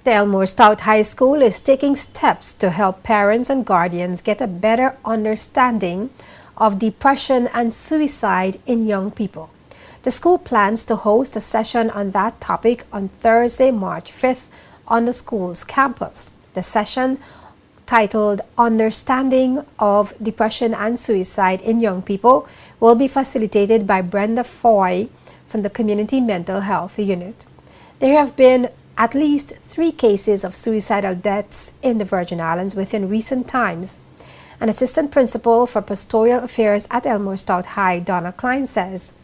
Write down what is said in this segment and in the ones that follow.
The Elmore Stout High School is taking steps to help parents and guardians get a better understanding of depression and suicide in young people. The school plans to host a session on that topic on Thursday, March 5th on the school's campus. The session, titled Understanding of Depression and Suicide in Young People, will be facilitated by Brenda Foy from the Community Mental Health Unit. There have been at least 3 cases of suicidal deaths in the Virgin Islands within recent times. An assistant principal for pastoral affairs at Elmore Stout High, Donna Klein, says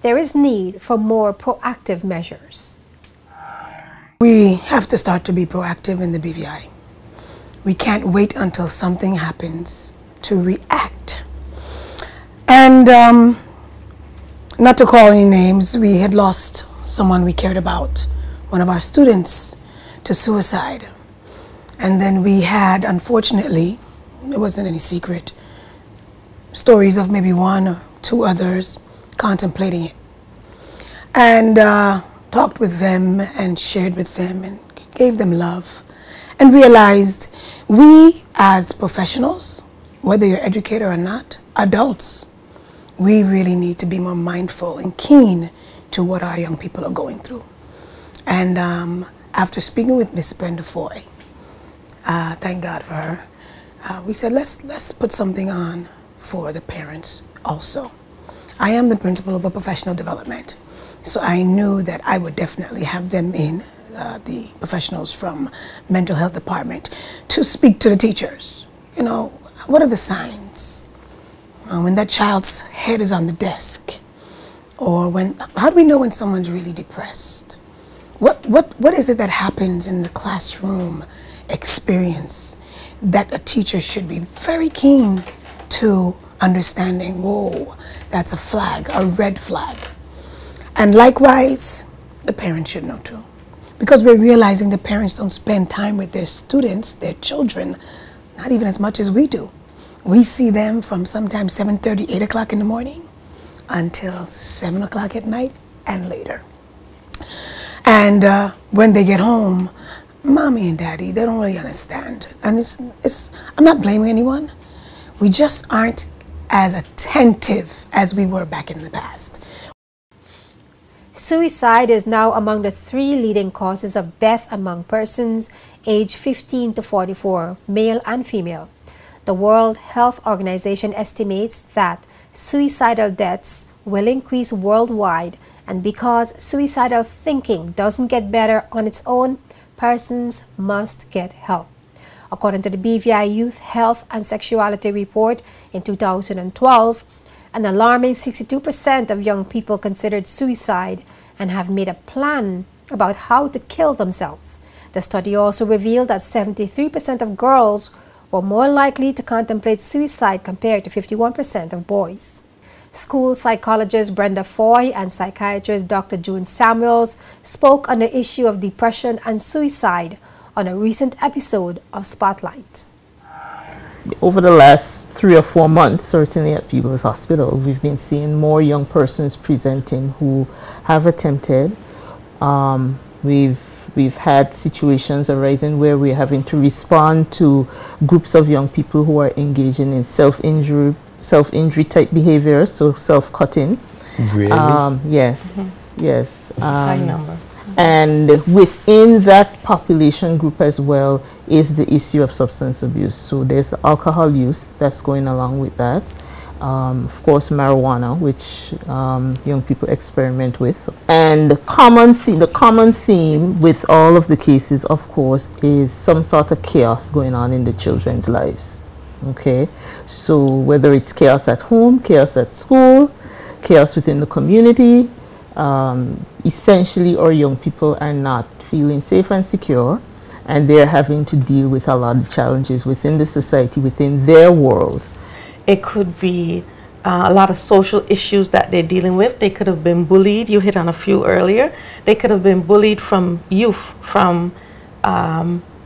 there is need for more proactive measures. We have to start to be proactive in the BVI. We can't wait until something happens to react. And not to call any names, we had lost someone we cared about, one of our students, to suicide. And then we had, unfortunately, it wasn't any secret, stories of maybe 1 or 2 others contemplating it. And talked with them and shared with them and gave them love and realized we as professionals, whether you're educator or not, adults, we really need to be more mindful and keen to what our young people are going through. And after speaking with Miss Brenda Foy, thank God for her, we said let's put something on for the parents also. I am the principal of a professional development, so I knew that I would definitely have them in, the professionals from mental health department, to speak to the teachers. You know, what are the signs when that child's head is on the desk, or how do we know when someone's really depressed? What is it that happens in the classroom experience that a teacher should be very keen to understanding? Whoa, that's a flag, a red flag. And likewise, the parents should know too. Because we're realizing the parents don't spend time with their students, their children, not even as much as we do. We see them from sometimes 7:30, 8 o'clock in the morning until 7 o'clock at night and later. And when they get home, mommy and daddy, they don't really understand. And I'm not blaming anyone. We just aren't as attentive as we were back in the past. Suicide is now among the 3 leading causes of death among persons aged 15 to 44, male and female. The World Health Organization estimates that suicidal deaths will increase worldwide, and because suicidal thinking doesn't get better on its own, persons must get help. According to the BVI Youth Health and Sexuality Report in 2012, an alarming 62% of young people considered suicide and have made a plan about how to kill themselves. The study also revealed that 73% of girls were more likely to contemplate suicide compared to 51% of boys. School psychologist Brenda Foy and psychiatrist Dr. June Samuels spoke on the issue of depression and suicide on a recent episode of Spotlight. Over the last 3 or 4 months, certainly at People's Hospital, we've been seeing more young persons presenting who have attempted. We've had situations arising where we're having to respond to groups of young people who are engaging in self-injury type behaviors, so self-cutting. Really? Yes, yes. High number. And within that population group as well is the issue of substance abuse. So there's alcohol use that's going along with that. Of course, marijuana, which young people experiment with. And the common theme with all of the cases, of course, is some sort of chaos going on in the children's lives. Okay, so whether it's chaos at home, chaos at school, chaos within the community, essentially our young people are not feeling safe and secure, and they're having to deal with a lot of challenges within the society, within their world. It could be a lot of social issues that they're dealing with. They could have been bullied. You hit on a few earlier. They could have been bullied from youth, from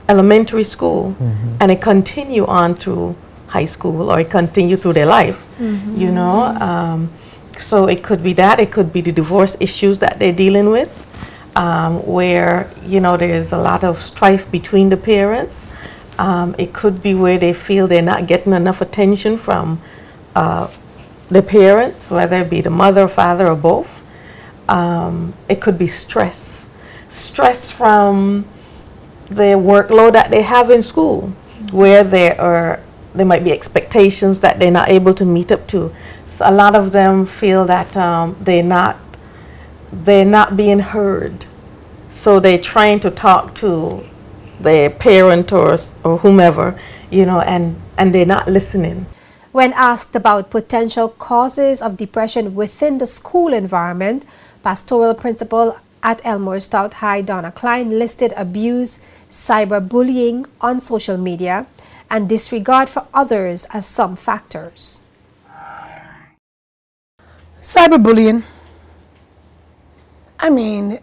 elementary school, and it continue on through high school, or it continue through their life, you know. So it could be that. It could be the divorce issues that they're dealing with. where, you know, there's a lot of strife between the parents. It could be where they feel they're not getting enough attention from the parents, whether it be the mother, father, or both. It could be stress. Stress from the workload that they have in school, where there might be expectations that they're not able to meet up to. So a lot of them feel that they're not being heard. So they're trying to talk to their parent or whomever, you know, and they're not listening. When asked about potential causes of depression within the school environment, pastoral principal at Elmore Stout High, Donna Klein, listed abuse, cyberbullying on social media, and disregard for others as some factors. Cyberbullying. I mean,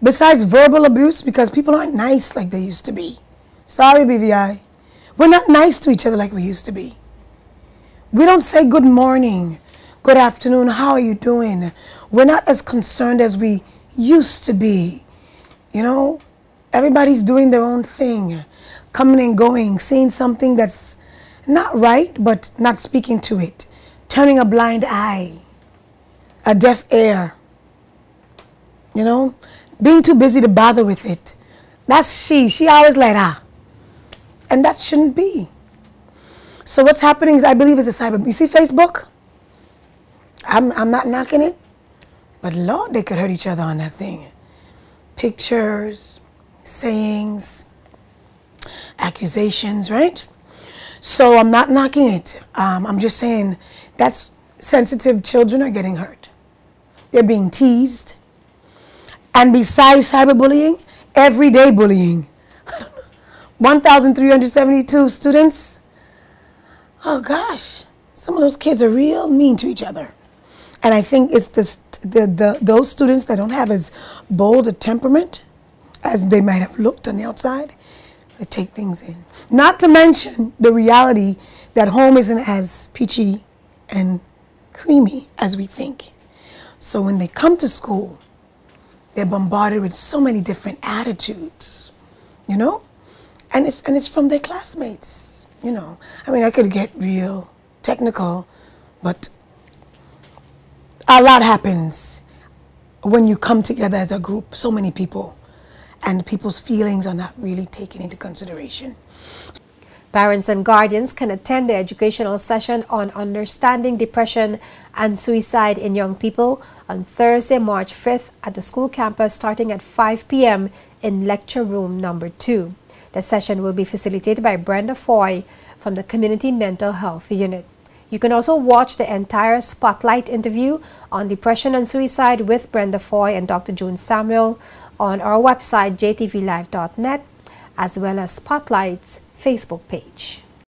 besides verbal abuse, because people aren't nice like they used to be. Sorry, BVI. We're not nice to each other like we used to be. We don't say good morning, good afternoon, how are you doing? We're not as concerned as we used to be. You know, everybody's doing their own thing, coming and going, seeing something that's not right, but not speaking to it, turning a blind eye, a deaf ear, you know, being too busy to bother with it. That's she always like that. And that shouldn't be. So what's happening is, I believe, is a cyber. You see Facebook? I'm not knocking it, but Lord, they could hurt each other on that thing. Pictures, sayings, accusations, right? So I'm not knocking it. I'm just saying that's sensitive children are getting hurt. They're being teased. And besides cyberbullying, everyday bullying. 1,372 students. Oh gosh, some of those kids are real mean to each other. And I think it's those students that don't have as bold a temperament as they might have looked on the outside, they take things in. Not to mention the reality that home isn't as peachy and creamy as we think. So when they come to school, they're bombarded with so many different attitudes, you know? And it's from their classmates, you know. I mean, I could get real technical, but a lot happens when you come together as a group, so many people, and people's feelings are not really taken into consideration. Parents and guardians can attend the educational session on understanding depression and suicide in young people on Thursday, March 5th at the school campus starting at 5 p.m. in lecture room number 2. The session will be facilitated by Brenda Foy from the Community Mental Health Unit. You can also watch the entire Spotlight interview on depression and suicide with Brenda Foy and Dr. June Samuel on our website jtvlive.net, as well as Spotlight's Facebook page.